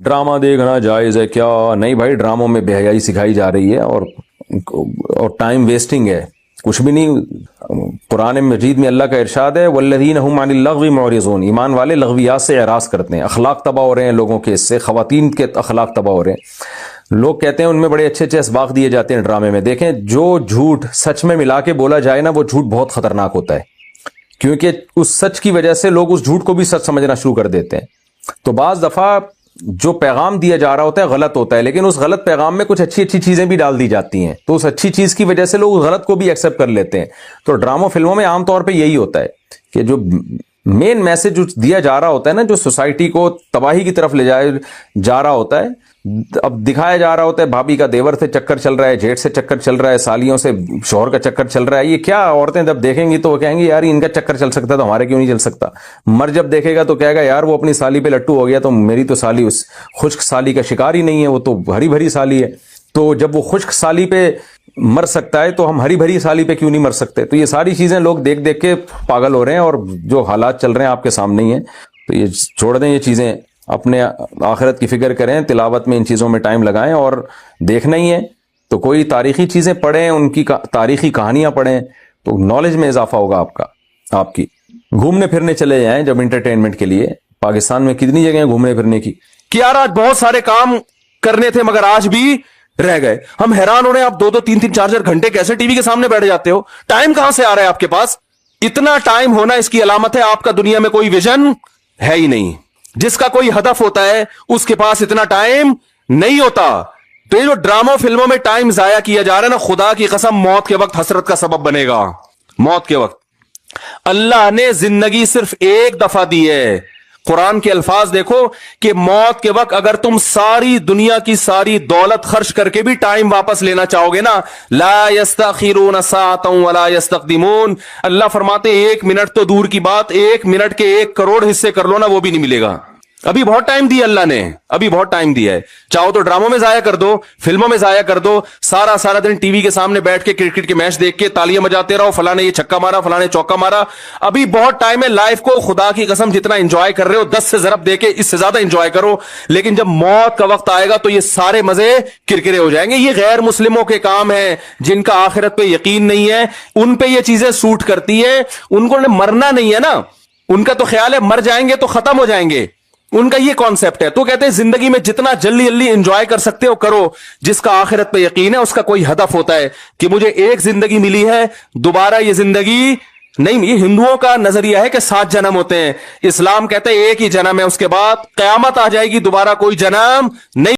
Drama دیکھنا جائز ہے کیا؟ نہیں بھائی، ڈراموں میں بے حیائی سکھائی جا رہی ہے اور ٹائم ویسٹنگ ہے، کچھ بھی نہیں۔ قرآن مجید میں اللہ کا ارشاد ہے والذین هم عن اللغو معرضون، ایمان والے لغویات سے اعراض کرتے ہیں۔ اخلاق تباہ ہو رہے ہیں لوگوں کے، اس سے خواتین کے اخلاق تباہ ہو رہے ہیں۔ لوگ کہتے ہیں ان میں بڑے اچھے اچھے اسباق دیے جاتے ہیں ڈرامے میں۔ دیکھیں، جو جھوٹ سچ میں ملا کے بولا جائے نا، وہ جھوٹ بہت خطرناک ہوتا ہے، کیونکہ اس سچ کی وجہ سے لوگ اس جھوٹ کو بھی سچ سمجھنا شروع کر دیتے ہیں۔ تو بعض دفعہ جو پیغام دیا جا رہا ہوتا ہے غلط ہوتا ہے، لیکن اس غلط پیغام میں کچھ اچھی اچھی چیزیں بھی ڈال دی جاتی ہیں، تو اس اچھی چیز کی وجہ سے لوگ اس غلط کو بھی ایکسیپٹ کر لیتے ہیں۔ تو ڈراموں فلموں میں عام طور پہ یہی ہوتا ہے کہ جو مین میسج جو دیا جا رہا ہوتا ہے نا، جو سوسائٹی کو تباہی کی طرف لے جا رہا ہوتا ہے، اب دکھایا جا رہا ہوتا ہے بھابھی کا دیور سے چکر چل رہا ہے، جیٹ سے چکر چل رہا ہے، سالیوں سے شوہر کا چکر چل رہا ہے۔ یہ کیا عورتیں جب دیکھیں گی تو وہ کہیں گی یار ان کا چکر چل سکتا تو ہمارے کیوں نہیں چل سکتا؟ مر جب دیکھے گا تو کہے گا یار وہ اپنی سالی پہ لٹو ہو گیا تو میری تو سالی اس خشک سالی کا شکار ہی نہیں ہے، وہ تو ہری بھری سالی ہے۔ تو جب وہ خشک سالی پہ مر سکتا ہے تو ہم ہری بھری سالی پہ کیوں نہیں مر سکتے؟ تو یہ ساری چیزیں لوگ دیکھ دیکھ کے پاگل ہو رہے ہیں، اور جو حالات چل رہے ہیں آپ کے سامنے ہی ہیں۔ تو یہ چھوڑ دیں یہ چیزیں، اپنے آخرت کی فکر کریں، تلاوت میں ان چیزوں میں ٹائم لگائیں، اور دیکھنا ہی ہے تو کوئی تاریخی چیزیں پڑھیں، ان کی تاریخی کہانیاں پڑھیں، تو نالج میں اضافہ ہوگا آپ کی۔ گھومنے پھرنے چلے جائیں جب انٹرٹینمنٹ کے لیے، پاکستان میں کتنی جگہیں گھومنے پھرنے کی کہ یار آج بہت سارے کام کرنے تھے مگر آج بھی رہ گئے۔ ہم حیران ہو رہے ہیں، آپ 2 3 4 گھنٹے کیسے ٹی وی کے سامنے بیٹھ جاتے ہو؟ ٹائم کہاں سے آ رہا ہے آپ کے پاس؟ اتنا ٹائم ہونا اس کی علامت ہے آپ کا دنیا میں کوئی ویژن ہے ہی نہیں۔ جس کا کوئی ہدف ہوتا ہے اس کے پاس اتنا ٹائم نہیں ہوتا۔ تو یہ جو ڈراموں فلموں میں ٹائم ضائع کیا جا رہا ہے نا، خدا کی قسم موت کے وقت حسرت کا سبب بنے گا۔ موت کے وقت اللہ نے زندگی صرف ایک دفعہ دی ہے۔ قرآن کے الفاظ دیکھو کہ موت کے وقت اگر تم ساری دنیا کی ساری دولت خرچ کر کے بھی ٹائم واپس لینا چاہو گے نا، لا یستاخرون ساعتا ولا یستقدمون، اللہ فرماتے 1 منٹ تو دور کی بات، 1 منٹ کے 1 کروڑ حصے کر لو نا، وہ بھی نہیں ملے گا۔ ابھی بہت ٹائم دیا اللہ نے، ابھی بہت ٹائم دیا ہے۔ چاہو تو ڈراموں میں ضائع کر دو، فلموں میں ضائع کر دو، سارا دن ٹی وی کے سامنے بیٹھ کے کرکٹ کے میچ دیکھ کے تالیاں بجاتے رہو، فلاں نے یہ چھکا مارا، فلاں نے چوکا مارا۔ ابھی بہت ٹائم ہے، لائف کو خدا کی قسم جتنا انجوائے کر رہے ہو 10 سے ضرب دے کے اس سے زیادہ انجوائے کرو، لیکن جب موت کا وقت آئے گا تو یہ سارے مزے کرکرے ہو جائیں گے۔ یہ غیر مسلموں کے کام ہیں، جن کا آخرت پہ یقین نہیں ہے، ان پہ یہ چیزیں سوٹ کرتی ہیں۔ ان کو مرنا نہیں ہے نا، ان کا تو خیال ہے مر جائیں گے تو ختم ہو جائیں گے، ان کا یہ کانسیپٹ ہے۔ تو کہتے ہیں زندگی میں جتنا جلدی انجوائے کر سکتے ہو کرو۔ جس کا آخرت پہ یقین ہے اس کا کوئی ہدف ہوتا ہے کہ مجھے ایک زندگی ملی ہے، دوبارہ یہ زندگی نہیں۔ یہ ہندوؤں کا نظریہ ہے کہ 7 جنم ہوتے ہیں، اسلام کہتے ہیں ایک ہی جنم ہے، اس کے بعد قیامت آ جائے گی، دوبارہ کوئی جنم نہیں۔